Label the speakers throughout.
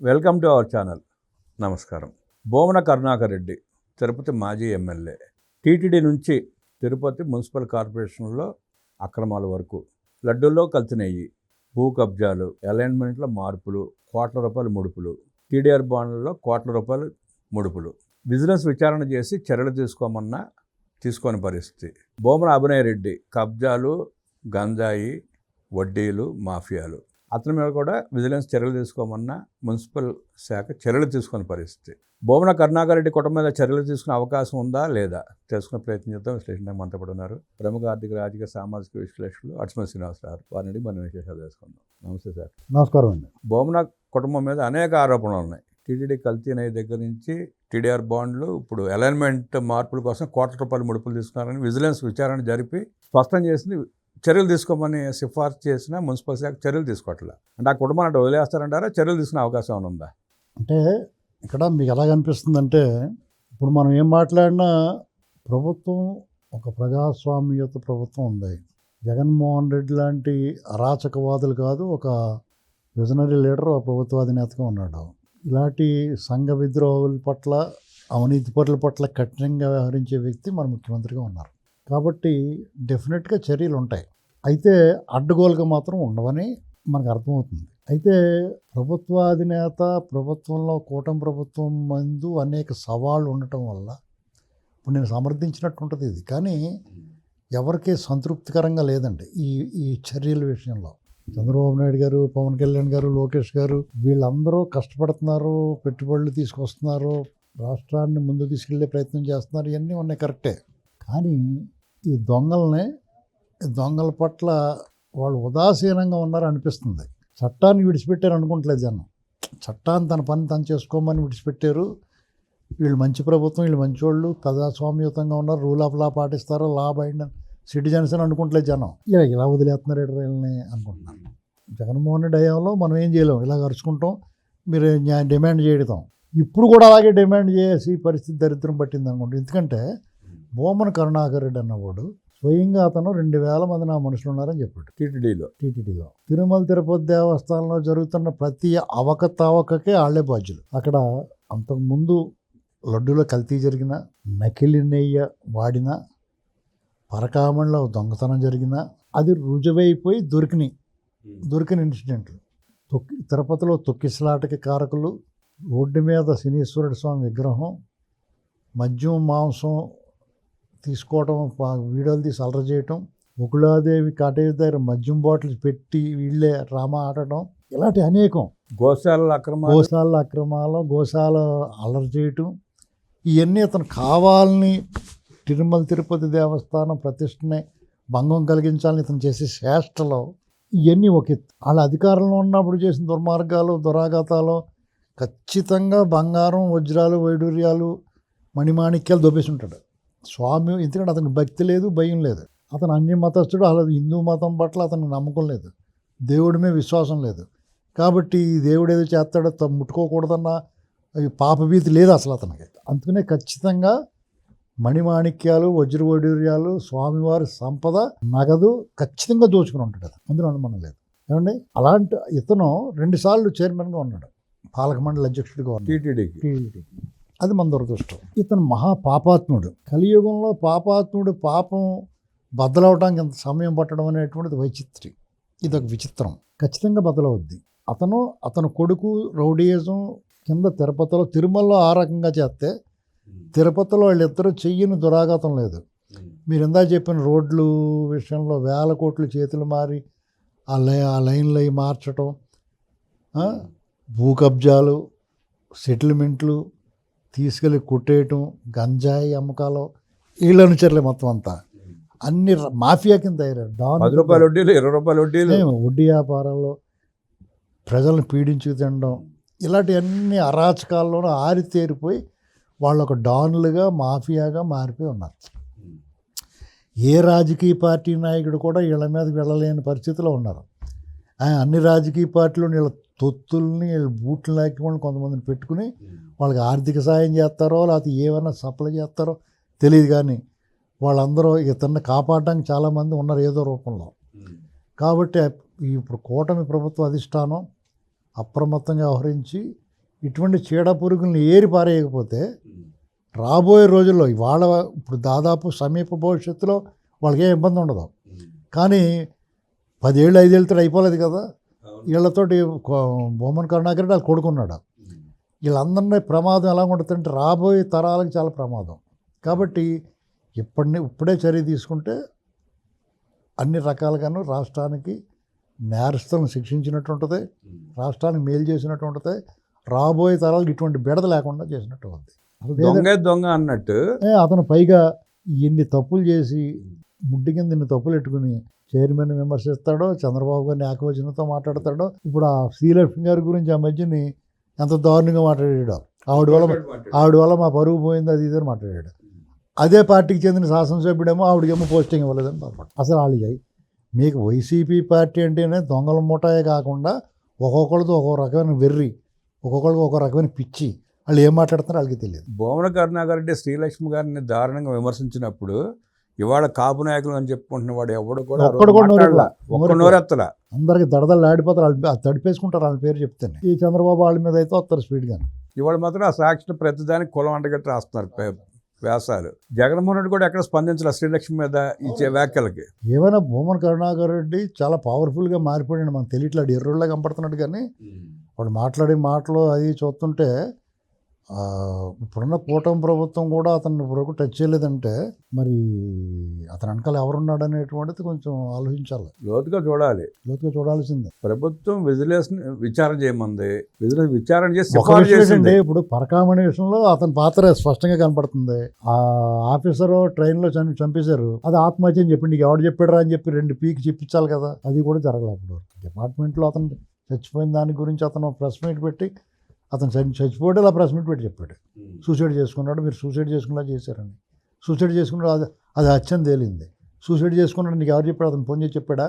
Speaker 1: Welcome to our channel. నమస్కారం. బోమన కరుణాకర్ రెడ్డి తిరుపతి మాజీ MLA. TTD నుంచి తిరుపతి మున్సిపల్ కార్పొరేషన్లో అక్రమాల వరకు, లడ్డూల్లో కల్తీ నెయ్యి, భూ కబ్జాలు, అలైన్మెంట్లో మార్పులు, ₹1,00,00,000 ముడుపులు, టీడీఆర్ బాండ్లలో ₹1,00,00,000 ముడుపులు, విజిలెన్స్ విచారణ చేసి చర్యలు తీసుకోమన్నా తీసుకోని పరిస్థితి. బోమన అభినయ్ రెడ్డి కబ్జాలు, గంజాయి, వడ్డీలు, మాఫియాలు. అతని మీద కూడా విజిలెన్స్ చర్యలు తీసుకోమన్నా మున్సిపల్ శాఖ చర్యలు తీసుకునే పరిస్థితి. బోమన కరుణాకర్ రెడ్డి కుటుంబం మీద చర్యలు తీసుకునే అవకాశం ఉందా లేదా తెలుసుకునే ప్రయత్నం చేద్దాం. విశ్లేషణ మనతో పాటు ఉన్నారు ప్రముఖ ఆర్థిక రాజకీయ సామాజిక విశ్లేషకులు అడ్స్మల్ శ్రీనివాసరావు. వారిని మనం విశేషాలు తెలుసుకుందాం. నమస్తే సార్.
Speaker 2: నమస్కారం అండి.
Speaker 1: బోమన కుటుంబం మీద అనేక ఆరోపణలు ఉన్నాయి. టీటీడీ కల్తీ నెయ్యి దగ్గర నుంచి టీడీఆర్ బాండ్లు, ఇప్పుడు అలైన్మెంట్ మార్పుల కోసం ₹1,00,00,000 ముడుపులు తీసుకున్నారని విజిలెన్స్ విచారణ జరిపి స్పష్టం చేసింది. చర్యలు తీసుకోమని సిఫార్సు చేసిన మున్సిపల్ శాఖ చర్యలు తీసుకోవట్లే. అంటే ఆ కుటుంబాన్ని అంటే వదిలేస్తారంటారా? చర్యలు తీసుకునే అవకాశం ఏమైనా ఉందా?
Speaker 2: అంటే ఇక్కడ మీకు ఎలా కనిపిస్తుందంటే, ఇప్పుడు మనం ఏం మాట్లాడినా ప్రభుత్వం ఒక ప్రజాస్వామ్యత ప్రభుత్వం ఉంది. జగన్మోహన్ రెడ్డి లాంటి అరాచకవాదులు కాదు, ఒక విజనరీ లీడర్, ఒక ప్రభుత్వాధినేతగా ఉన్నాడు. ఇలాంటి సంఘ విద్రోహుల పట్ల, అవినీతి పరుల పట్ల కఠినంగా వ్యవహరించే వ్యక్తి మన ముఖ్యమంత్రిగా ఉన్నారు. కాబట్టి డెఫినెట్గా చర్యలు ఉంటాయి. అయితే అడ్డగోలుగా మాత్రం ఉండవని మనకు అర్థమవుతుంది. అయితే ప్రభుత్వాధినేత, ప్రభుత్వంలో కూటమి ప్రభుత్వం ముందు అనేక సవాళ్ళు ఉండటం వల్ల ఇప్పుడు నేను సమర్థించినట్టు ఉంటుంది ఇది. కానీ ఎవరికీ సంతృప్తికరంగా లేదండి ఈ చర్యల విషయంలో. చంద్రబాబు నాయుడు గారు, పవన్ కళ్యాణ్ గారు, లోకేష్ గారు వీళ్ళందరూ కష్టపడుతున్నారు, పెట్టుబడులు తీసుకొస్తున్నారు, రాష్ట్రాన్ని ముందు తీసుకెళ్లే ప్రయత్నం చేస్తున్నారు. ఇవన్నీ ఉన్నాయి, కరెక్టే. కానీ ఈ దొంగల పట్ల వాళ్ళు ఉదాసీనంగా ఉన్నారు అనిపిస్తుంది. చట్టాన్ని విడిచిపెట్టారు అనుకుంటలేదు జనం. చట్టాన్ని తన పని తను చేసుకోమని విడిచిపెట్టారు. వీళ్ళు మంచి ప్రభుత్వం, వీళ్ళు మంచివాళ్ళు, ప్రజాస్వామ్యతంగా ఉన్నారు, రూల్ ఆఫ్ లా పాటిస్తారు, లా బైండ్ సిటిజన్స్ అని అనుకుంటలేదు జనం. ఇలా వదిలేస్తున్నారు వీళ్ళని అనుకుంటున్నాను. జగన్మోహన్ రెడ్డి హయాంలో మనం ఏం చేయలేం, ఇలా అరుచుకుంటాం, మీరు డిమాండ్ చేయడం. ఇప్పుడు కూడా అలాగే డిమాండ్ చేసి పరిస్థితి దరిద్రం పట్టింది అనుకుంటాం. ఎందుకంటే బోమన కరుణాకర్ రెడ్డి అన్నవాడు స్వయంగా అతను 2,000 మంది నా మనుషులు ఉన్నారని చెప్పాడు టీటీడీలో. తిరుమల తిరుపతి దేవస్థానంలో జరుగుతున్న ప్రతి అవకతవకకే వాళ్లే బాధ్యులు. అక్కడ అంతకుముందు లడ్డూలో కల్తీ జరిగిన, నకిలీ నెయ్యి వాడిన, పరకామణిలో దొంగతనం జరిగిన, అది రుజువైపోయి దొరికిన ఇన్సిడెంట్లు. తిరుపతిలో తొక్కిసలాటకి కారకులు, రోడ్డు మీద శనీశ్వరుడు స్వామి విగ్రహం, మద్యం మాంసం తీసుకోవటం, వీడియోలు తీసి అలర చేయటం, ఉకులాదేవి కాటేజ్ దగ్గర మద్యం బాటిల్స్ పెట్టి వీళ్ళే డ్రామా ఆడటం, ఇలాంటి అనేకం. గోశాల అక్రమాలు, గోశాల అలర చేయటం, ఇవన్నీ అతను కావాలని తిరుమల తిరుపతి దేవస్థానం ప్రతిష్టని భంగం కలిగించాలని ఇతను చేసే చేష్టలో ఇవన్నీ ఒక ఎత్తు. వాళ్ళ అధికారంలో ఉన్నప్పుడు చేసిన దుర్మార్గాలు, దురాఘాతాలు ఖచ్చితంగా బంగారం, వజ్రాలు, వైడూర్యాలు, మణిమాణిక్యాలు దొబ్బేసి ఉంటాడు స్వామి. ఎందుకంటే అతనికి భక్తి లేదు, భయం లేదు. అతను అన్య మతస్థుడు, అలా హిందూ మతం పట్ల అతనికి నమ్మకం లేదు, దేవుడి మీద విశ్వాసం లేదు. కాబట్టి దేవుడు ఏదో చేస్తాడో ముట్టుకోకూడదన్న పాపభీతి లేదు అసలు అతనికి. అందుకనే ఖచ్చితంగా మణిమాణిక్యాలు, వజ్రవైడూర్యాలు, స్వామివారి సంపద, నగదు ఖచ్చితంగా దోచుకుని ఉంటాడు. అందులో అనుమానం లేదు. ఏమండి, అలాంటి ఇతను 2 సార్లు చైర్మన్గా ఉన్నాడు, పాలక మండలి అధ్యక్షుడిగా ఉన్నాడు టీటీడీకి. అది మన దురదృష్టం. ఇతను మహాపాపాత్ముడు. కలియుగంలో పాపాత్ముడు పాపం బద్దలవడానికి ఎంత సమయం పట్టడం అనేటువంటిది వైచిత్రి. ఇదొక విచిత్రం. ఖచ్చితంగా బద్దలవుద్ది. అతను కొడుకు రౌడీయిజం కింద తిరుపతిలో, తిరుమలలో ఆ రకంగా చేస్తే, తిరుపతిలో వాళ్ళిద్దరూ చెయ్యని దురాఘాతం లేదు. మీరు ఇందా చెప్పిన రోడ్లు విషయంలో 1,000 కోట్లు చేతులు మారి ఆ లైన్లు అవి మార్చడం, భూ కబ్జాలు, సెటిల్మెంట్లు తీసుకెళ్ళి కొట్టేయటం, గంజాయి అమ్మకాలు, వీళ్ళ అనుచరులే మొత్తం అంతా. అన్ని మాఫియా కింద తయారు.
Speaker 1: ₹10 వడ్డీలు, ₹20 వడ్డీలు,
Speaker 2: వడ్డీ వ్యాపారాల్లో ప్రజలను పీడించి తినడం, ఇలాంటి అన్ని అరాచకాల్లోనూ ఆరితేరిపోయి వాళ్ళు ఒక డాన్లుగా, మాఫియాగా మారిపోయి ఉన్నారు. ఏ రాజకీయ పార్టీ నాయకుడు కూడా వీళ్ళ మీదకి వెళ్ళలేని పరిస్థితిలో ఉన్నారు. అన్ని రాజకీయ పార్టీలు వీళ్ళ తొత్తుల్ని, వీళ్ళ బూట్లు లాక్కొని కొంతమందిని పెట్టుకుని వాళ్ళకి ఆర్థిక సాయం చేస్తారో లేకపోతే ఏమైనా సప్లై చేస్తారో తెలియదు. కానీ వాళ్ళందరూ ఇతన్ని కాపాడడానికి చాలామంది ఉన్నారు ఏదో రూపంలో. కాబట్టి ఇప్పుడు కూటమి ప్రభుత్వ అధిష్టానం అప్రమత్తంగా వ్యవహరించి ఇటువంటి చీడ పురుగుల్ని ఏరి పారేయకపోతే రాబోయే రోజుల్లో ఇవాళ ఇప్పుడు దాదాపు సమీప భవిష్యత్తులో వాళ్ళకి ఏం ఇబ్బంది ఉండదు. కానీ 10 ఏళ్ళు 5 ఏళ్ళతో అయిపోలేదు కదా. వీళ్ళతోటి బొమ్మన కరుణాకర్ రెడ్డి వాళ్ళు కొడుకున్నాడు. వీళ్ళందరినీ ప్రమాదం ఎలా ఉంటుందంటే రాబోయే తరాలకు చాలా ప్రమాదం. కాబట్టి ఇప్పుడే చర్య తీసుకుంటే అన్ని రకాలుగాను రాష్ట్రానికి నేరస్తులను శిక్షించినట్టు ఉంటుంది, రాష్ట్రానికి మేలు చేసినట్టు ఉంటుంది, రాబోయే తరాలకు ఇటువంటి బెడద లేకుండా చేసినట్టు ఉంది.
Speaker 1: దొంగ అన్నట్టు
Speaker 2: అతను పైగా ఇన్ని తప్పులు చేసి ముడ్డి కింద ఇన్ని తప్పులు పెట్టుకుని చైర్మన్ విమర్శిస్తాడో, చంద్రబాబు గారిని ఏకవచనంతో మాట్లాడతాడో. ఇప్పుడు ఆ శ్రీలక్ష్మి గారి గురించి ఆ మధ్యని ఎంత దారుణంగా మాట్లాడాడు. ఆవిడ వల్ల మా పరుగు పోయింది అది ఇదని మాట్లాడాడు. అదే పార్టీకి చెందిన శాసనసభ్యుడేమో ఆవిడకేమో పోస్టింగ్ ఇవ్వలేదని బాధపడ్డాడు. అసలు వాళ్ళు మీకు వైసీపీ పార్టీ అంటేనే దొంగల ముఠాయే కాకుండా ఒక్కొక్కరితో ఒక్కొక్క రకమైన వెర్రి, ఒక్కొక్కరికి ఒక్కొక్క రకమైన పిచ్చి. వాళ్ళు ఏం మాట్లాడుతున్నారో వాళ్ళకి తెలియదు.
Speaker 1: బొమ్మన కరుణాకర్ రెడ్డి శ్రీలక్ష్మి గారిని దారుణంగా విమర్శించినప్పుడు ఇవాళ కాపు నాయకులు అని చెప్పుకుంటున్న వాడు ఎవడు కూడా నోరెత్తల.
Speaker 2: అందరికి దడదలు ఆడిపోతారు. వాళ్ళు తడిపేసుకుంటారు వాళ్ళ పేరు చెప్తేనే. ఈ చంద్రబాబు వాళ్ళ మీద అయితే వస్తారు స్పీడ్గా.
Speaker 1: ఇవాళ మాత్రం ఆ సాక్షి ప్రతిదానికి కులం అంటగట్టి రాస్తున్నారు వ్యాసాలు. జగన్మోహన్ రెడ్డి కూడా ఎక్కడ స్పందించాలి శ్రీలక్ష్మి మీద ఇచ్చే వ్యాఖ్యలకి.
Speaker 2: ఏమైనా బొమ్మన కరుణాకర్ రెడ్డి చాలా పవర్ఫుల్గా మారిపోయాడు. మనకు తెలియట్లేదు, ఎర్రోళ్ళ కనపడుతున్నాడు. కానీ వాడు మాట్లాడే మాటలు అది చూస్తుంటే ఇప్పుడున్న కూటమి ప్రభుత్వం కూడా అతను ఇప్పుడు టచ్ చేయలేదంటే మరి అతను వెనకాల ఎవరున్నాడు అనేటువంటిది కొంచెం ఆలోచించాలి,
Speaker 1: లోతుగా
Speaker 2: చూడాల్సిందే.
Speaker 1: ప్రభుత్వం విచారణ చేయమంది, విచారణ చేసి
Speaker 2: ఇప్పుడు పరకామణి విషయంలో అతని పాత్ర స్పష్టంగా కనపడుతుంది. ఆ ఆఫీసరు ట్రైన్లో చంపేశారు, అది ఆత్మహత్య అని చెప్పి నీకు ఎవడు చెప్పాడు అని చెప్పి 2 పీకి చెప్పించాలి కదా. అది కూడా జరగలేదు. డిపార్ట్మెంట్లో అతను చచ్చిపోయిన దాని గురించి అతను ప్రెస్ మీట్ పెట్టి అతను చచ్చిపోయాడు ఇలా ప్రెస్ మీట్ పెట్టి చెప్పాడు. సూసైడ్ చేసుకున్నాడు, మీరు సూసైడ్ చేసుకున్నా చేశారని. సూసైడ్ చేసుకున్నాడు, అది హత్యని తేలింది. సూసైడ్ చేసుకున్నాడు నీకు ఎవరు చెప్పాడు? అతను ఫోన్ చేసి చెప్పాడా?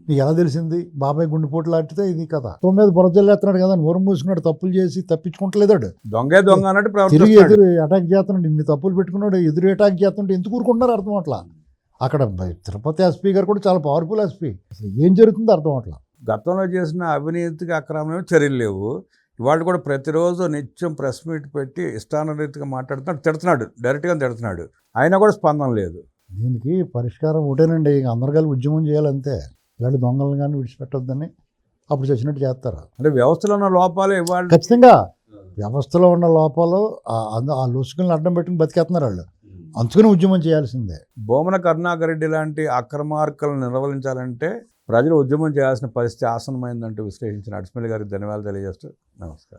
Speaker 2: నీకు ఎలా తెలిసింది? బాబాయ్ గుండెపోట్లు లాంటితే ఇది కదా. మీద బురదల్లేస్తున్నాడు కదా, నోరు మూసుకున్నాడు, తప్పులు చేసి తప్పించుకుంటలేదాడు.
Speaker 1: దొంగ అన్నట్టు
Speaker 2: తిరిగి ఎదురు అటాక్ చేస్తున్నాడు. ఇన్ని తప్పులు పెట్టుకున్నాడు, ఎదురు అటాక్ చేస్తుంటే ఎందుకు ఊరుకుంటున్నారు అర్థం అట్లా. అక్కడ తిరుపతి ఎస్పీ గారు కూడా చాలా పవర్ఫుల్ ఎస్పీ. అసలు ఏం జరుగుతుందో అర్థం అట్లా.
Speaker 1: గతంలో చేసిన అవినీతికి అక్రమమే చర్యలు లేవు. ఇవాళ కూడా ప్రతిరోజు నిత్యం ప్రెస్ మీట్ పెట్టి ఇష్టానురీతిగా తిడుతున్నాడు, డైరెక్ట్గా తిడుతున్నాడు. అయినా కూడా స్పందన లేదు.
Speaker 2: దీనికి పరిష్కారం ఒకటేనండి, అందరు కలిసి ఉద్యమం చేయాలంతే. ఇలాంటి దొంగలను కానీ విడిచిపెట్టొద్దని అప్పుడు చచ్చినట్టు చేస్తారు.
Speaker 1: అంటే వ్యవస్థలో ఉన్న లోపాలు ఇవాళ
Speaker 2: ఖచ్చితంగా వ్యవస్థలో ఉన్న లోపాలు ఆ లొసుకులను అడ్డం పెట్టుకుని బతికేస్తున్నారు వాళ్ళు. అందుకని ఉద్యమం చేయాల్సిందే.
Speaker 1: బొమ్మన కరుణాకర్ రెడ్డి లాంటి అక్రమార్కులను నిర్వహించాలంటే ప్రజలు ఉద్యమం చేయాల్సిన పరిస్థితి ఆసన్నమైందంటూ విశ్లేషించిన అడిసిమల్లి గారికి ధన్యవాదాలు తెలియజేస్తూ నమస్కారం.